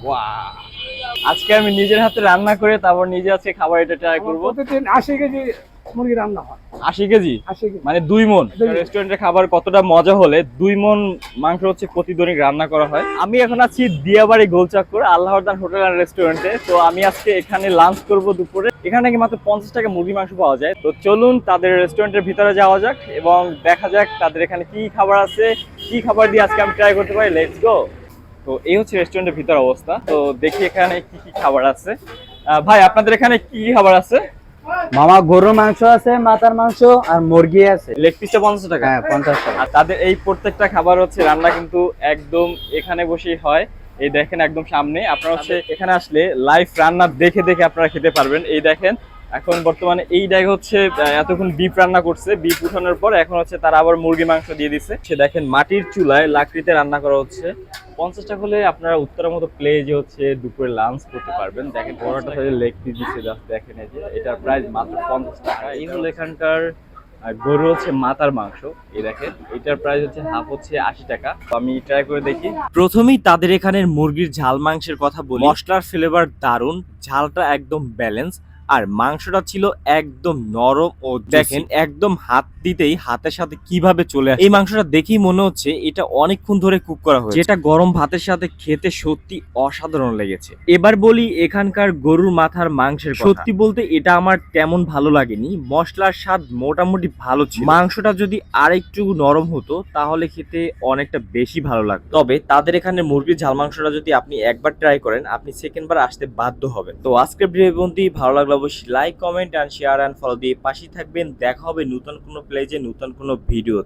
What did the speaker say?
Wow, আজকে আমি নিজের হাতে রান্না করে তারপর নিজে আজকে খাবার এটা ট্রাই করবো। প্রতিদিন 80 কেজি মুরগি রান্না হয়। 80 কেজি 80 কেজি মানে 2 মণ। 2 মণ। রেস্টুরেন্টের খাবার কতটা মজা হলে 2 মণ মাংস হচ্ছে প্রতিদিনই রান্না করা হয়। আমি এখন আছি দিয়াবাড়ি গোলচক্কর আল্লাহরদান হোটেল অ্যান্ড রেস্টুরেন্টে। তো আমি আজকে এখানে লাঞ্চ করব দুপুরে। এখানে নাকি মাত্র 50 টাকা মুরগি মাংস পাওয়া যায়। তো চলুন তাদের রেস্টুরেন্টের ভিতরে যাওয়া যাক এবং দেখা যাক তাদের এখানে কি খাবার আছে, কি খাবার দিয়ে আজকে আমি ট্রাই করতে পারি। Let's go. তো এই হচ্ছে রেস্টুরেন্টের ভিতর অবস্থা। তো দেখি এখানে কি কি খাবার আছে। ভাই আপনাদের এখানে কি কি খাবার আছে? মামা গরুর মাংস আছে, মাথার মাংস আর মুরগি আছে। লেগ পিসটা 50 টাকা। হ্যাঁ 50 টাকা। আর তাদের এই প্রত্যেকটা খাবার হচ্ছে রান্না কিন্তু একদম এখানে বসেই হয়। এই দেখেন একদম সামনে। আপনারা হচ্ছে এখানে আসলে লাইভ রান্না দেখে দেখে আপনারা খেতে পারবেন। এই দেখেন এখন বর্তমানে এই জায়গা হচ্ছে এতক্ষণ বিফ রান্না করছে, বিফ উঠানোর পর এখন হচ্ছে তারা আবার মুরগি মাংস দিয়ে দিচ্ছে। সে দেখেন মাটির চুলায় লাকড়িতে রান্না করা হচ্ছে। 50 টাকা হলে আপনারা উত্তরের মতো প্লেজে হচ্ছে দুপুরে লাঞ্চ করতে পারবেন। দেখেন বড়টা সাইজে লেগ পিস দিচ্ছে, জাস্ট দেখেন এই যে এটার প্রাইস মাত্র 50 টাকা। এই হলো এখানকার গরু হচ্ছে মাথার মাংস। এই দেখেন এটার প্রাইস হচ্ছে হাফ হচ্ছে 80 টাকা। তো আমি ট্রাই করে দেখি। প্রথমেই তাদের এখানের মুরগির ঝাল মাংসের কথা বলি। মশলার ফ্লেভার দারুন, ঝালটা একদম ব্যালেন্স আর মাংসটা ছিল একদম নরম ও দেখেন একদম হাত দিতেই হাতের সাথে কিভাবে চলে আসে। এই মাংসটা দেখেই মনে হচ্ছে এটা অনেকক্ষণ ধরে কুক করা হয়েছে, যেটা গরম ভাতের সাথে খেতে সত্যি অসাধারণ লেগেছে। এবার বলি এখানকার গরুর মাথার মাংসের কথা। সত্যি বলতে এটা আমার তেমন ভালো লাগেনি। মশলার স্বাদ মোটামুটি ভালো ছিল। মাংসটা যদি আরেকটু নরম হতো তাহলে খেতে অনেকটা বেশি ভালো লাগতো। তবে তাদের এখানে মুরগির ঝাল মাংসটা যদি আপনি একবার ট্রাই করেন আপনি সেকেন্ড বার আসতে বাধ্য হবেন। তো আজকের ভিডিও বন্ধু ভালো লাগলো অবশ্যই like comment and share and follow দিয়ে পাশে থাকবেন। দেখা হবে নতুন কোনো প্লেজে নতুন কোনো ভিডিও।